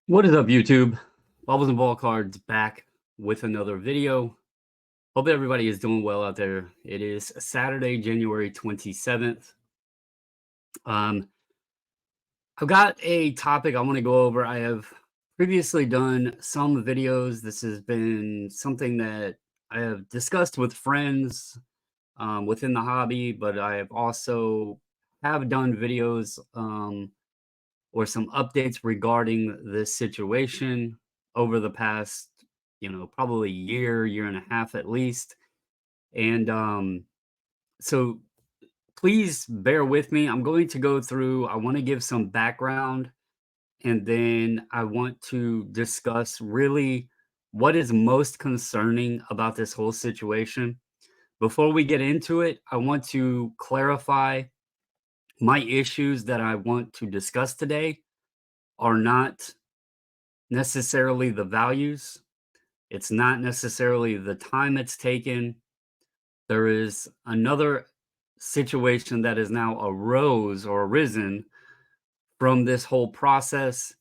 What is up, YouTube? Bubbles and Ball Cards back with another video. Hope everybody is doing well out there. It is Saturday, January 27th. Um, I've got a topic I want to go over. I have previously done some videos. This has been something that I have discussed with friends within the hobby, but I have also have done videos or some updates regarding this situation over the past, probably year and a half at least. And so please bear with me. I'm going to go through, I want to give some background, and then I want to discuss really what is most concerning about this whole situation. Before we get into it, I want to clarify my issues that I want to discuss today are not necessarily the values. It's not necessarily the time it's taken. There is another situation that has now arisen from this whole process,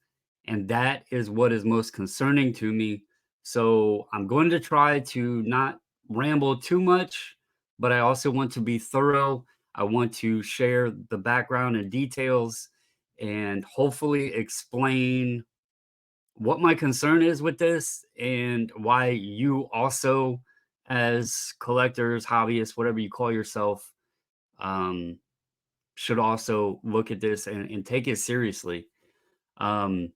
and that is what is most concerning to me. So I'm going to try to not ramble too much, but I also want to be thorough. I want to share the background and details and hopefully explain what my concern is with this and why you also, as collectors, hobbyists, whatever you call yourself, um, should also look at this and take it seriously. um,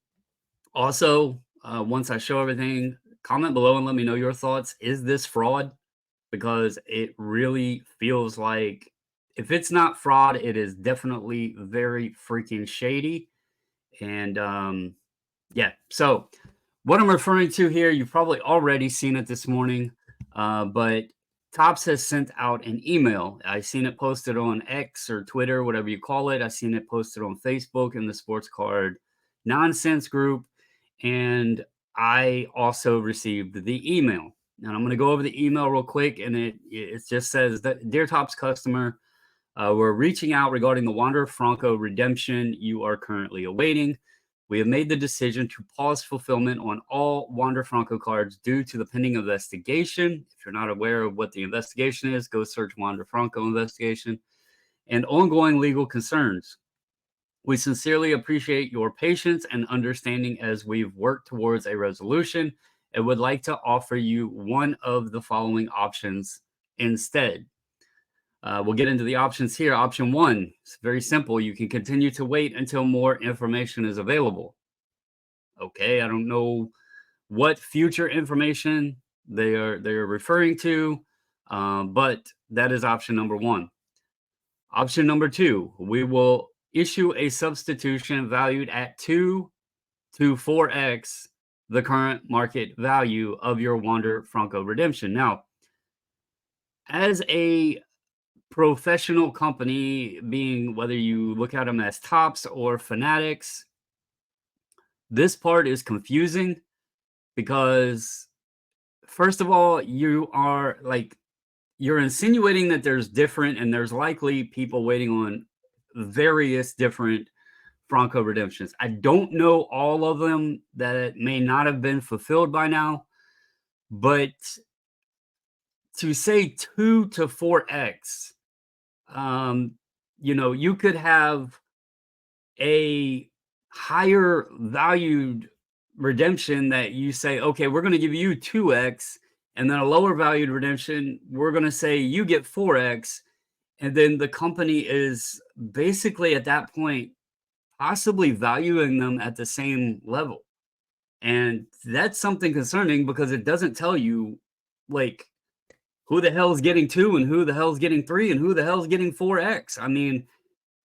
Also, once I show everything, comment below and let me know your thoughts. Is this fraud? Because it really feels like, if it's not fraud, it is definitely very freaking shady. And yeah, so what I'm referring to here, you've probably already seen it this morning, but Topps has sent out an email. I seen it posted on X or Twitter, whatever you call it. I seen it posted on Facebook in the Sports Card Nonsense group, and I also received the email. And I'm going to go over the email real quick, and it just says that, dear Topps customer, we're reaching out regarding the Wander Franco redemption you are currently awaiting. We have made the decision to pause fulfillment on all Wander Franco cards due to the pending investigation. If you're not aware of what the investigation is, go search Wander Franco investigation and ongoing legal concerns. We sincerely appreciate your patience and understanding as we've worked towards a resolution and would like to offer you one of the following options instead. We'll get into the options here. Option one, it's very simple. You can continue to wait until more information is available. Okay, I don't know what future information they're referring to, but that is option number one. Option number two, we will issue a substitution valued at 2 to 4x the current market value of your Wander Franco redemption. Now, as a professional company, being whether you look at them as Topps or Fanatics, this part is confusing because, first of all, you're insinuating that there's different, and there's likely people waiting on various different Franco redemptions. I don't know all of them that may not have been fulfilled by now, but to say 2 to 4x, um, you could have a higher valued redemption that you say, okay, we're going to give you 2x, and then a lower valued redemption, we're going to say you get 4x. And then the company is basically at that point possibly valuing them at the same level. And that's something concerning because it doesn't tell you, like, who the hell's getting 2 and who the hell's getting 3 and who the hell's getting 4x. I mean,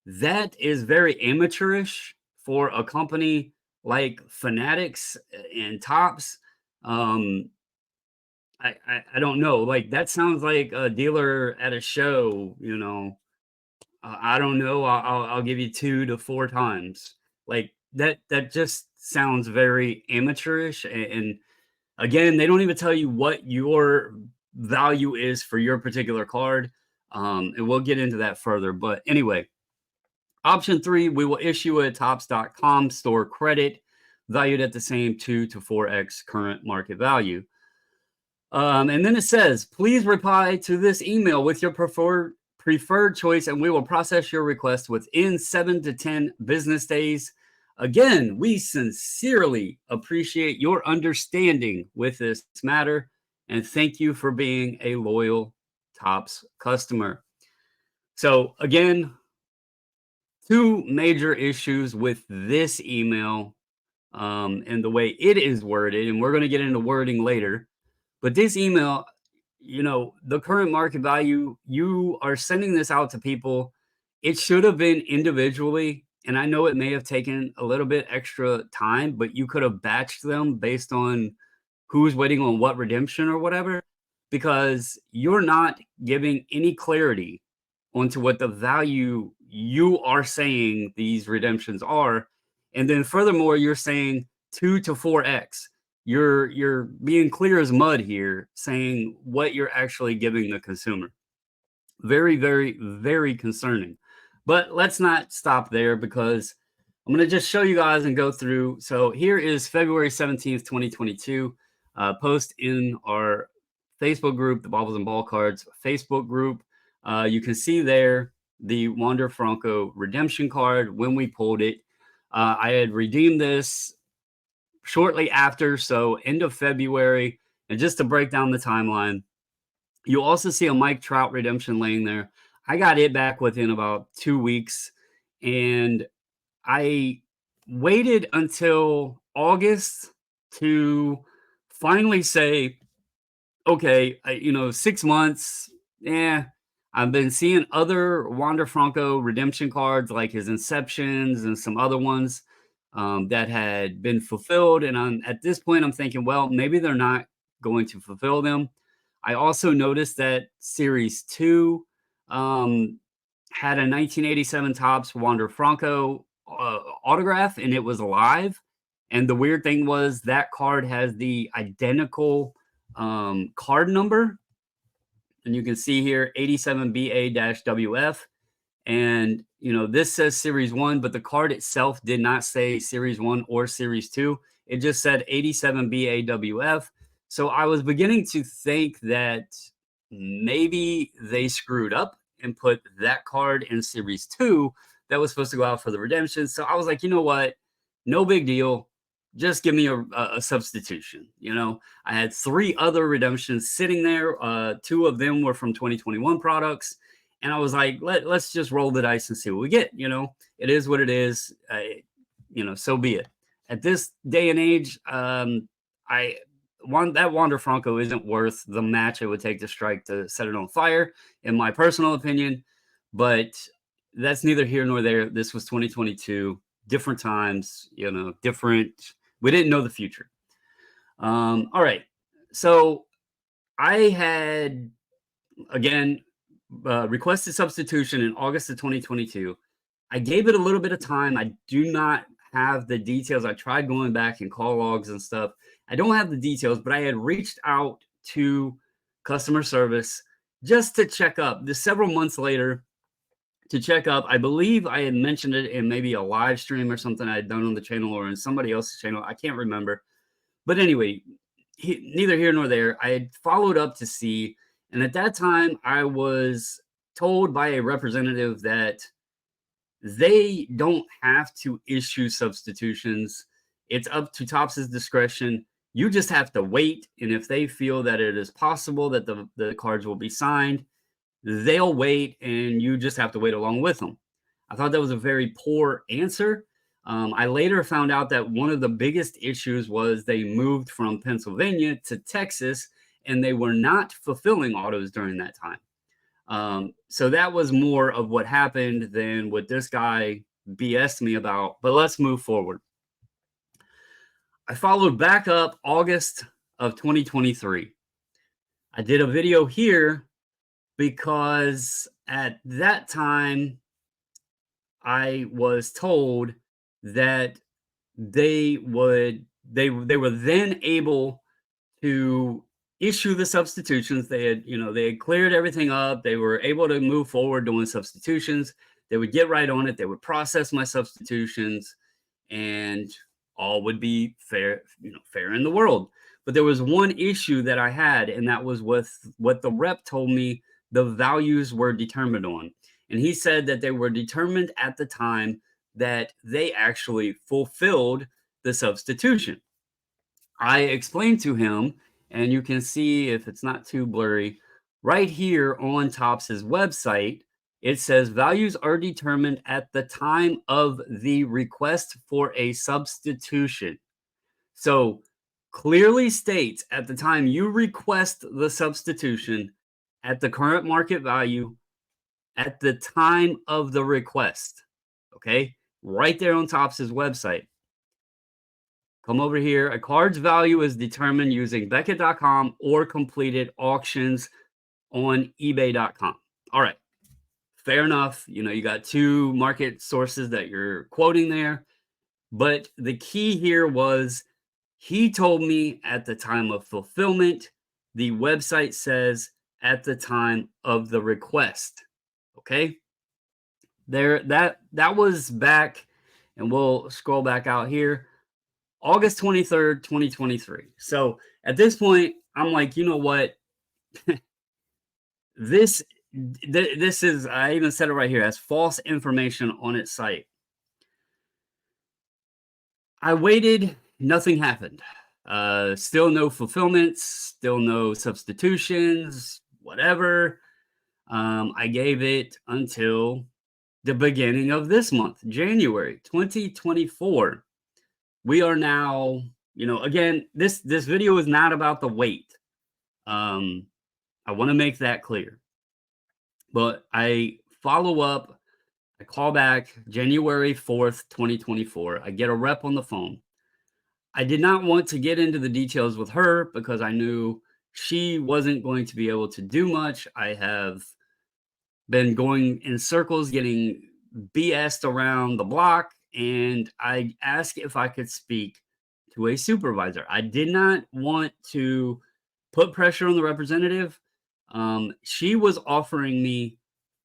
that is very amateurish for a company like Fanatics and Topps. Um, I don't know. Like, that sounds like a dealer at a show. I don't know. I'll give you 2 to 4 times. Like, that just sounds very amateurish. And again, they don't even tell you what your value is for your particular card. And we'll get into that further. But anyway, option three, we will issue a Topps.com store credit valued at the same 2 to 4x current market value. And then it says, please reply to this email with your preferred choice, and we will process your request within 7 to 10 business days. Again, we sincerely appreciate your understanding with this matter, and thank you for being a loyal Topps customer. So again, two major issues with this email and the way it is worded, and we're going to get into wording later. But this email, the current market value, you are sending this out to people. It should have been individually. And I know it may have taken a little bit extra time, but you could have batched them based on who's waiting on what redemption or whatever, because you're not giving any clarity onto what the value you are saying these redemptions are. And then furthermore, you're saying 2 to 4x. You're being clear as mud here, saying what you're actually giving the consumer. Very, very, very concerning. But let's not stop there, because I'm going to just show you guys and go through. So here is February 17th, 2022, post in our Facebook group, the Baubles and Ball Cards Facebook group. You can see there the Wander Franco redemption card when we pulled it. I had redeemed this shortly after, so end of February. And just to break down the timeline, you also see a Mike Trout redemption laying there. I got it back within about 2 weeks, and I waited until August to finally say, okay, 6 months. Yeah, I've been seeing other Wander Franco redemption cards, like his Inceptions and some other ones that had been fulfilled. And at this point, I'm thinking, well, maybe they're not going to fulfill them. I also noticed that Series 2 had a 1987 Topps Wander Franco autograph, and it was live. And the weird thing was that card has the identical card number. And you can see here 87BA-WF. And, this says Series 1, but the card itself did not say Series 1 or Series 2. It just said 87BAWF. So I was beginning to think that maybe they screwed up and put that card in Series 2 that was supposed to go out for the redemption. So I was like, you know what? No big deal. Just give me a substitution. I had 3 other redemptions sitting there. 2 of them were from 2021 products. And I was like, let's just roll the dice and see what we get. It is what it is. So be it. At this day and age, that Wander Franco isn't worth the match it would take to strike to set it on fire, in my personal opinion. But that's neither here nor there. This was 2022, different times, different. We didn't know the future. All right. So I had, again, requested substitution in August of 2022. I gave it a little bit of time. I do not have the details. I tried going back in call logs and stuff. I don't have the details, but I had reached out to customer service just to check up. This several months later, to check up. I believe I had mentioned it in maybe a live stream or something I had done on the channel, or in somebody else's channel. I can't remember. But anyway, neither here nor there. I had followed up to see. And at that time, I was told by a representative that they don't have to issue substitutions. It's up to Topps' discretion. You just have to wait. And if they feel that it is possible that the cards will be signed, they'll wait, and you just have to wait along with them. I thought that was a very poor answer. I later found out that one of the biggest issues was they moved from Pennsylvania to Texas, and they were not fulfilling autos during that time. So that was more of what happened than what this guy BS'd me about. But let's move forward. I followed back up August of 2023. I did a video here because at that time I was told that they were then able to issue the substitutions. They had cleared everything up. They were able to move forward doing substitutions. They would get right on it. They would process my substitutions, and all would be fair, fair in the world. But there was one issue that I had, and that was with what the rep told me the values were determined on. And he said that they were determined at the time that they actually fulfilled the substitution. I explained to him, and you can see if it's not too blurry, right here on Topps's website, it says values are determined at the time of the request for a substitution. So clearly states at the time you request the substitution at the current market value at the time of the request. Okay. Right there on Topps's website. Come over here. A card's value is determined using Beckett.com or completed auctions on eBay.com. All right. Fair enough. You got two market sources that you're quoting there. But the key here was he told me at the time of fulfillment, the website says at the time of the request. Okay. That was back, and we'll scroll back out here. August 23rd, 2023. So at this point, I'm like, you know what? This this is, I even said it right here, as false information on its site. I waited, nothing happened. Still no fulfillments, still no substitutions, whatever. I gave it until the beginning of this month, January 2024. We are now, again, this video is not about the wait. I want to make that clear. But I follow up, I call back January 4th, 2024. I get a rep on the phone. I did not want to get into the details with her because I knew she wasn't going to be able to do much. I have been going in circles, getting BS'd around the block, and I asked if I could speak to a supervisor. I did not want to put pressure on the representative. She was offering me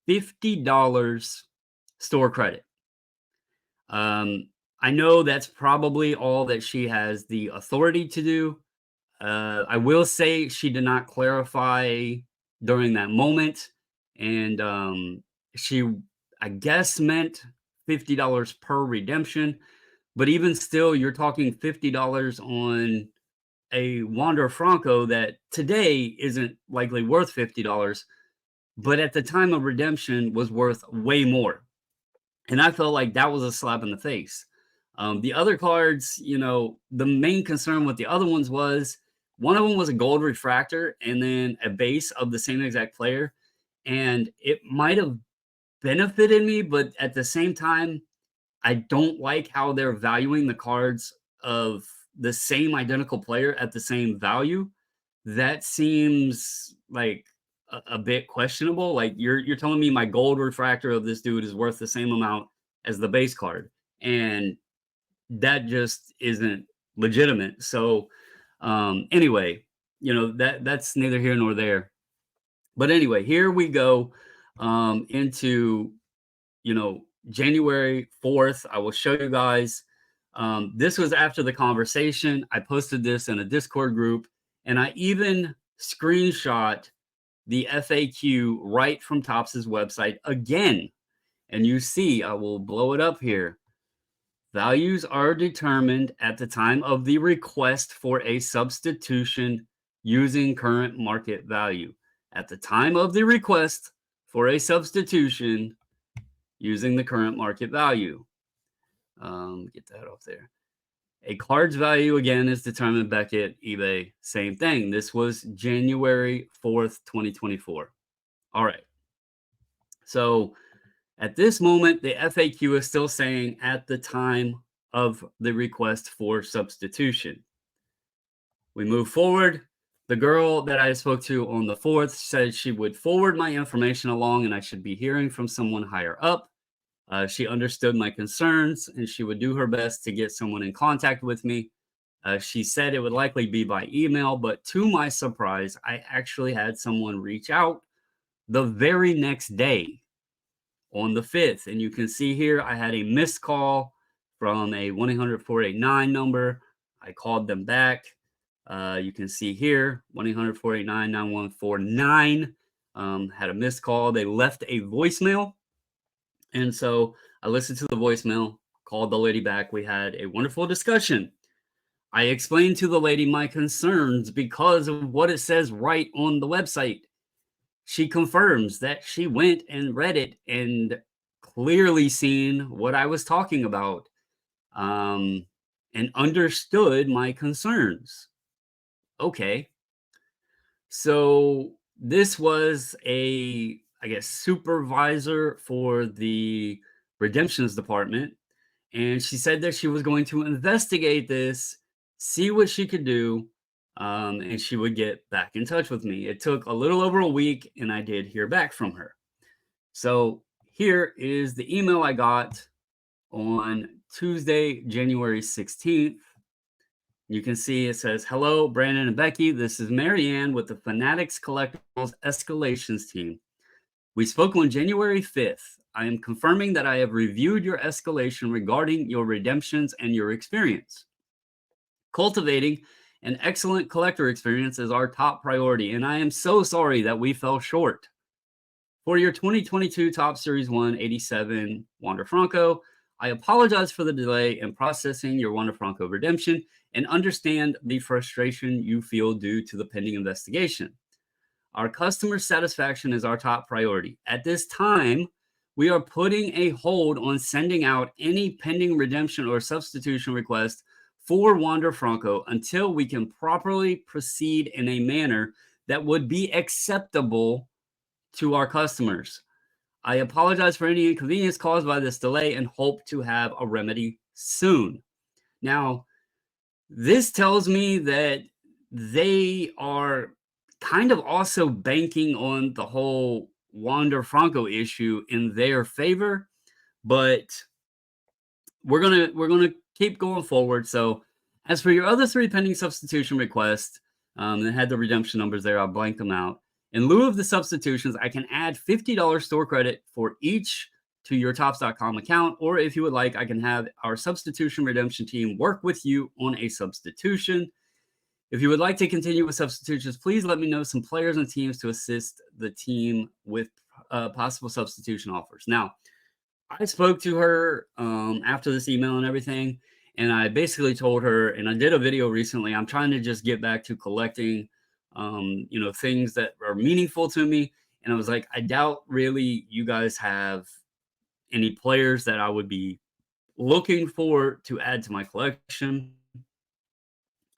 $50 store credit. I know that's probably all that she has the authority to do. I will say she did not clarify during that moment. And she, I guess, meant $50 per redemption. But even still, you're talking $50 on a Wander Franco that today isn't likely worth $50, but at the time of redemption was worth way more. And I felt like that was a slap in the face. The other cards, the main concern with the other ones was one of them was a gold refractor and then a base of the same exact player. And it might have benefited me, but at the same time, I don't like how they're valuing the cards of the same identical player at the same value. That seems like a bit questionable. Like you're telling me my gold refractor of this dude is worth the same amount as the base card, and that just isn't legitimate. So anyway, that's neither here nor there. But anyway, here we go into January 4th. I will show you guys. This was after the conversation. I posted this in a Discord group, and I even screenshot the FAQ right from Topps's website again. And you see, I will blow it up here. Values are determined at the time of the request for a substitution using current market value. At the time of the request for a substitution using the current market value. Get that off there. A card's value, again, is determined Beckett, eBay, same thing. This was January 4th, 2024. All right. So at this moment, the FAQ is still saying at the time of the request for substitution. We move forward. The girl that I spoke to on the 4th said she would forward my information along and I should be hearing from someone higher up. She understood my concerns and she would do her best to get someone in contact with me. She said it would likely be by email, but to my surprise, I actually had someone reach out the very next day on the 5th. And you can see here, I had a missed call from a 1-800-489 number. I called them back. You can see here, 1-800-489-9149. Had a missed call. They left a voicemail. And so I listened to the voicemail, called the lady back. We had a wonderful discussion. I explained to the lady my concerns because of what it says right on the website. She confirms that she went and read it and clearly seen what I was talking about, and understood my concerns. Okay. So this was a, I guess, supervisor for the redemptions department. And she said that she was going to investigate this, see what she could do, and she would get back in touch with me. It took a little over a week, and I did hear back from her. So here is the email I got on Tuesday, January 16th. You can see it says, "Hello, Brandon and Becky. This is Marianne with the Fanatics Collectibles Escalations team. We spoke on January 5th. I am confirming that I have reviewed your escalation regarding your redemptions and your experience. Cultivating an excellent collector experience is our top priority, and I am so sorry that we fell short. For your 2022 Topps Series 187 Wander Franco, I apologize for the delay in processing your Wander Franco redemption and understand the frustration you feel due to the pending investigation. Our customer satisfaction is our top priority. At this time, we are putting a hold on sending out any pending redemption or substitution request for Wander Franco until we can properly proceed in a manner that would be acceptable to our customers. I apologize for any inconvenience caused by this delay and hope to have a remedy soon." Now, this tells me that they are kind of also banking on the whole Wander Franco issue in their favor, but we're gonna keep going forward. So, as for your other three pending substitution requests, that had the redemption numbers there, I'll blank them out. In lieu of the substitutions, I can add $50 store credit for each to your Topps.com account, or if you would like, I can have our substitution redemption team work with you on a substitution. If you would like to continue with substitutions, please let me know some players and teams to assist the team with possible substitution offers. Now, I spoke to her after this email and everything, and I basically told her, and I did a video recently, I'm trying to just get back to collecting, things that are meaningful to me. And I was like, I doubt really you guys have any players that I would be looking for to add to my collection,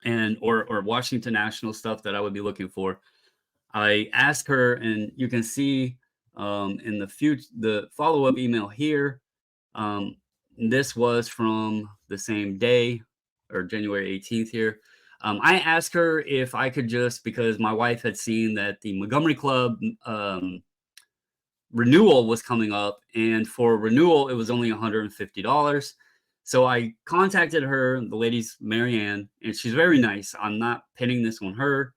and or Washington National stuff that I would be looking for. I asked her, and you can see in the follow-up email here, this was from the same day, or January 18th here. I asked her if I could just, because my wife had seen that the Montgomery Club renewal was coming up, and for renewal, it was only $150. So I contacted her, the lady's Marianne, and she's very nice. I'm not pinning this on her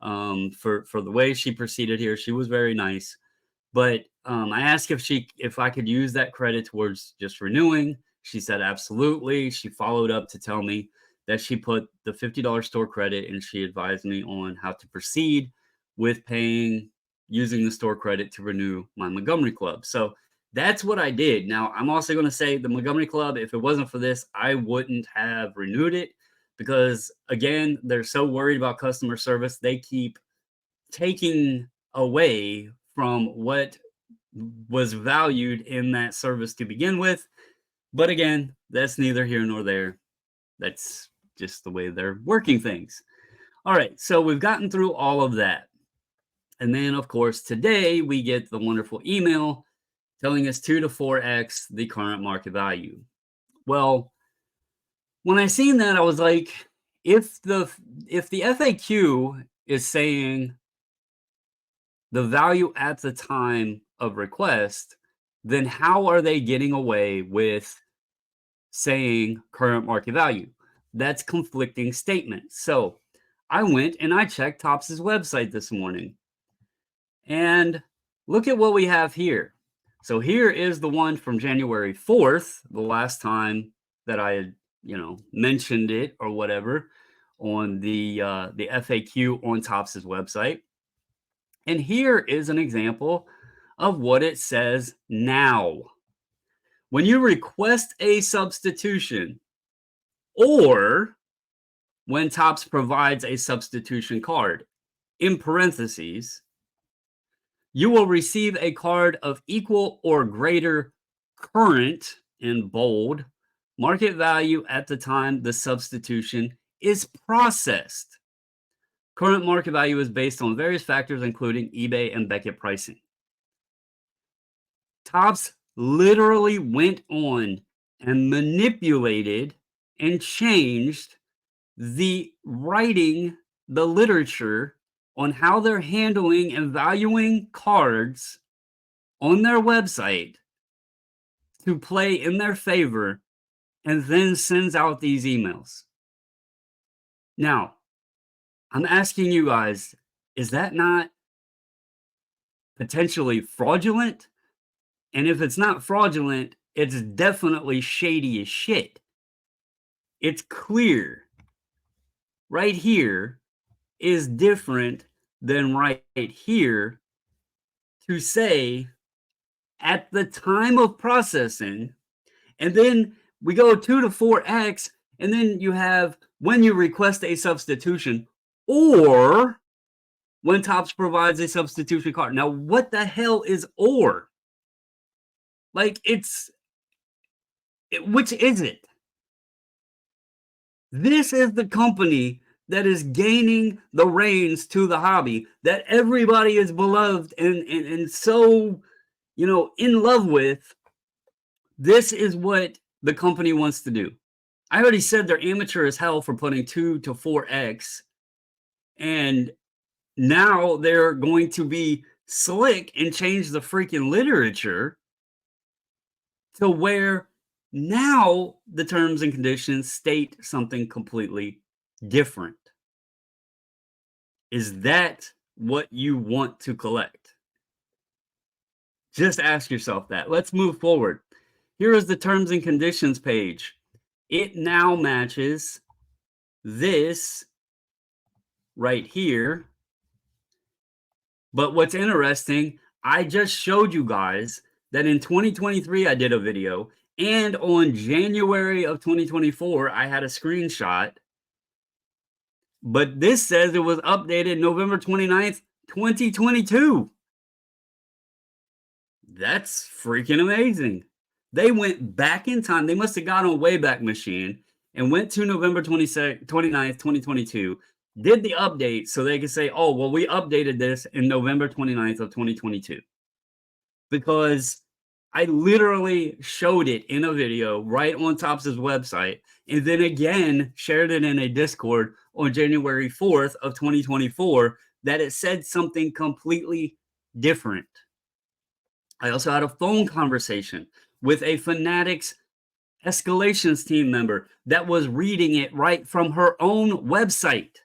for the way she proceeded here. She was very nice. But I asked if I could use that credit towards just renewing. She said absolutely. She followed up to tell me that she put the $50 store credit, and she advised me on how to proceed with using the store credit to renew my Montgomery Club. So that's what I did. Now, I'm also going to say the Montgomery Club, if it wasn't for this, I wouldn't have renewed it, because, again, they're so worried about customer service. They keep taking away from what was valued in that service to begin with. But again, that's neither here nor there. That's just the way they're working things. All right, so we've gotten through all of that. And then, of course, today we get the wonderful email telling us 2 to 4x the current market value. Well, when I seen that, I was like, if the FAQ is saying the value at the time of request, then how are they getting away with saying current market value? That's conflicting statements. So I went and I checked Topps's website this morning, and look at what we have here. So here is the one from January 4th, the last time that I had, mentioned it or whatever on the FAQ on Topps's website. And here is an example of what it says now. When you request a substitution, or when Topps provides a substitution card, in parentheses, you will receive a card of equal or greater current, in bold, market value at the time the substitution is processed. Current market value is based on various factors, including eBay and Beckett pricing. Topps literally went on and manipulated and changed the writing, the literature on how they're handling and valuing cards on their website to play in their favor, and then sends out these emails. Now, I'm asking you guys, is that not potentially fraudulent? And if it's not fraudulent, it's definitely shady as shit. It's clear. Right here is different than right here to say at the time of processing, and then we go 2 to 4x, and then you have when you request a substitution, or when Topps provides a substitution card. Now, what the hell is or? Like, which is it? This is the company that is gaining the reins to the hobby, that everybody is beloved and so, in love with. This is what the company wants to do. I already said they're amateur as hell for putting 2 to 4x, and now they're going to be slick and change the freaking literature to where now the terms and conditions state something completely different. Is that what you want to collect? Just ask yourself that. Let's move forward. Here is the terms and conditions page. It now matches this right here. But what's interesting, I just showed you guys that in 2023, I did a video, and on January of 2024, I had a screenshot. But this says it was updated November 29th, 2022. That's freaking amazing. They went back in time. They must have got on Wayback Machine and went to November 29th, 2022, did the update so they could say, oh, well, we updated this in November 29th of 2022. Because I literally showed it in a video right on Topps's website, and then again shared it in a Discord on January 4th of 2024 that it said something completely different. I also had a phone conversation with a Fanatics escalations team member that was reading it right from her own website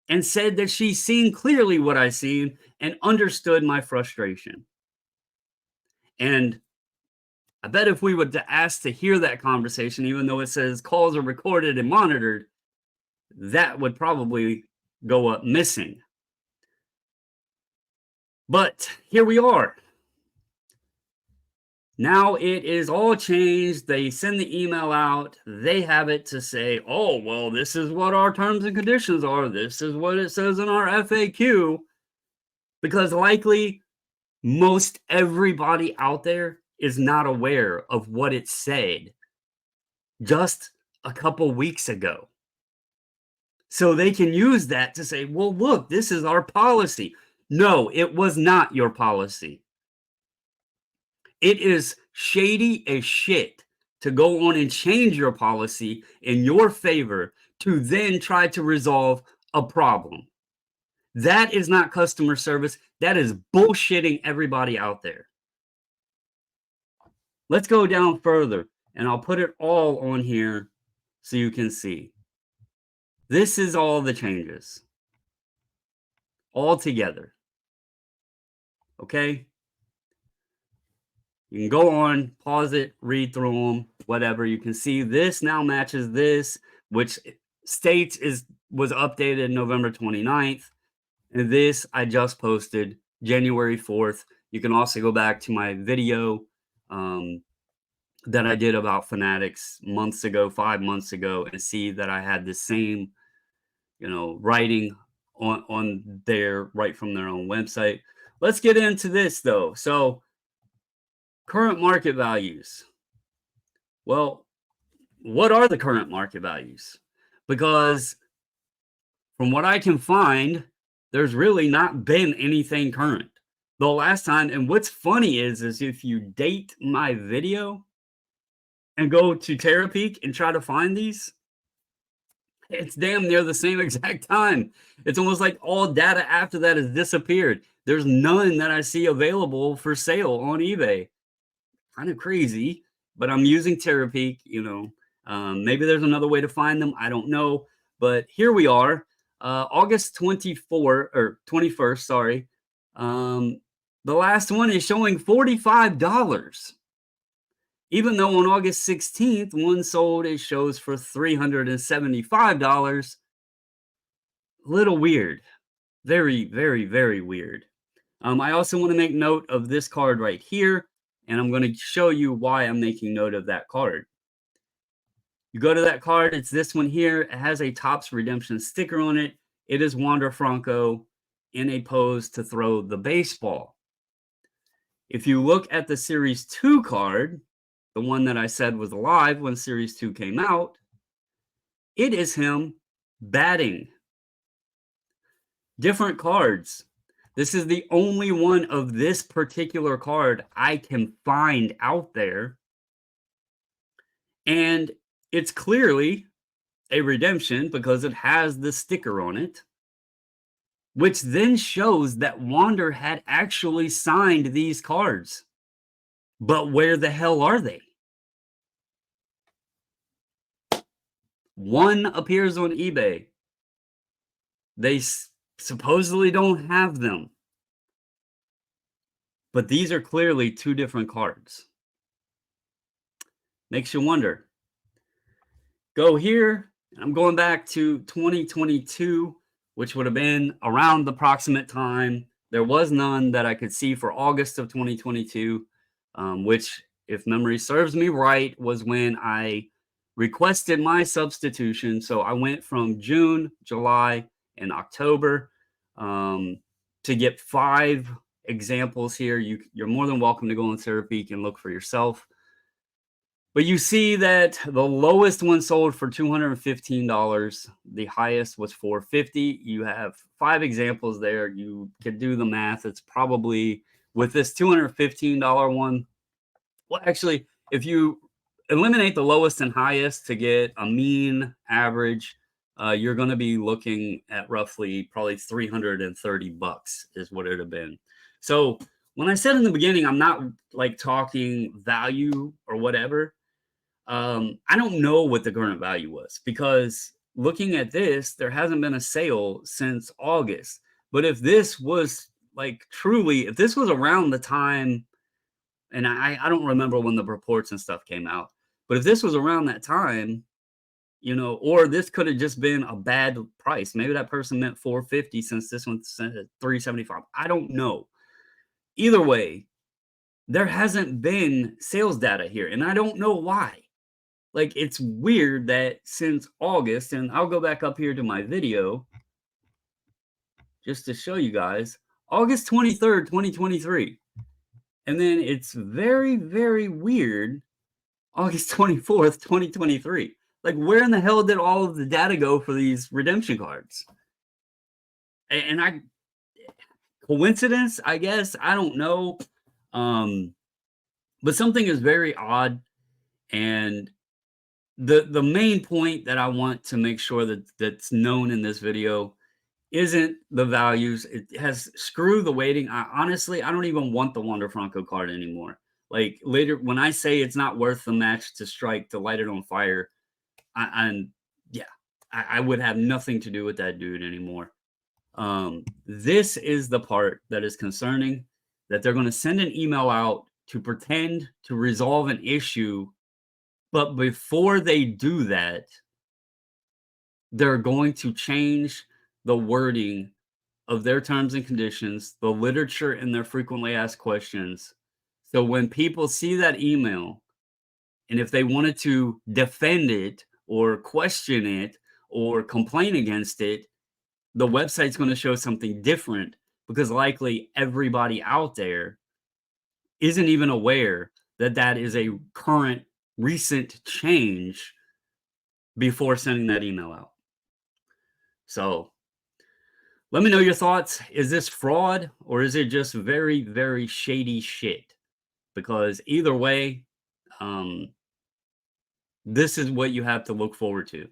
and said that she's seen clearly what I seen and understood my frustration. And I bet if we would ask to hear that conversation, even though it says calls are recorded and monitored, that would probably go up missing. But here we are. Now it is all changed. They send the email out. They have it to say, oh, well, this is what our terms and conditions are. This is what it says in our FAQ. Because likely most everybody out there is not aware of what it said just a couple weeks ago. So they can use that to say, well, look, this is our policy. No, it was not your policy. It is shady as shit to go on and change your policy in your favor to then try to resolve a problem. That is not customer service. That is bullshitting everybody out there. Let's go down further, and I'll put it all on here so you can see. This is all the changes. All together. Okay? You can go on, pause it, read through them, whatever. You can see this now matches this, which states was updated November 29th. And this I just posted January 4th. You can also go back to my video that I did about Fanatics months ago, 5 months ago, and see that I had the same, writing on there right from their own website. Let's get into this though. So current market values. Well, what are the current market values? Because from what I can find, there's really not been anything current. The last time, and what's funny is if you date my video and go to Terapeak and try to find these, it's damn near the same exact time. It's almost like all data after that has disappeared. There's none that I see available for sale on eBay. Kind of crazy, but I'm using Terapeak, maybe there's another way to find them. I don't know, but here we are, August 24 or 21st, sorry. The last one is showing $45. Even though on August 16th, one sold, it shows for $375. Little weird. Very, very, very weird. I also want to make note of this card right here, and I'm going to show you why I'm making note of that card. You go to that card, it's this one here. It has a Topps redemption sticker on it. It is Wander Franco in a pose to throw the baseball. If you look at the Series 2 card, the one that I said was alive when Series 2 came out, it is him batting. Different cards. This is the only one of this particular card I can find out there. And it's clearly a redemption because it has the sticker on it, which then shows that Wander had actually signed these cards. But where the hell are they? One appears on eBay. They supposedly don't have them. But these are clearly two different cards. Makes you wonder. Go here. I'm going back to 2022, which would have been around the approximate time. There was none that I could see for August of 2022, which, if memory serves me right, was when I requested my substitution. So I went from June, July, and October to get 5 examples here. You're more than welcome to go on Terapeak and look for yourself. But you see that the lowest one sold for $215. The highest was $450. You have 5 examples there. You can do the math. It's probably, with this $215 one, well, actually, if you eliminate the lowest and highest to get a mean average, you're going to be looking at roughly probably $330 is what it would have been. So when I said in the beginning, I'm not like talking value or whatever. I don't know what the current value was, because looking at this, there hasn't been a sale since August. But if this was like truly, if this was around the time, and I don't remember when the reports and stuff came out, but if this was around that time, or this could have just been a bad price. Maybe that person meant $450 since this one said $375. I don't know. Either way, there hasn't been sales data here, and I don't know why. Like, it's weird that since August, and I'll go back up here to my video just to show you guys, August 23rd, 2023. And then it's very, very weird, August 24th, 2023. Like, where in the hell did all of the data go for these redemption cards? And coincidence, I guess, I don't know. But something is very odd. And the main point that I want to make sure that's known in this video isn't the values. It has, screw the weighting. Honestly, I don't even want the Wander Franco card anymore. Like, later, when I say it's not worth the match to strike to light it on fire, I would have nothing to do with that dude anymore. This is the part that is concerning, that they're going to send an email out to pretend to resolve an issue, but before they do that, they're going to change the wording of their terms and conditions, the literature in their frequently asked questions. So when people see that email, and if they wanted to defend it or question it or complain against it, the website's going to show something different because likely everybody out there isn't even aware that that is a current recent change before sending that email out. So let me know your thoughts. Is this fraud or is it just very, very shady shit? Because either way, um, this is what you have to look forward to.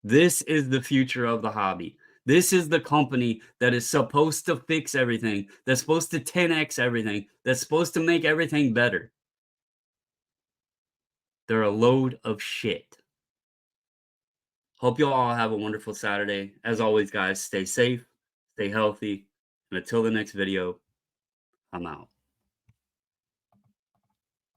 This is the future of the hobby. This is the company that is supposed to fix everything, that's supposed to 10x everything, that's supposed to make everything better. They're a load of shit. Hope you all have a wonderful Saturday. As always, guys, stay safe, stay healthy, and until the next video, I'm out.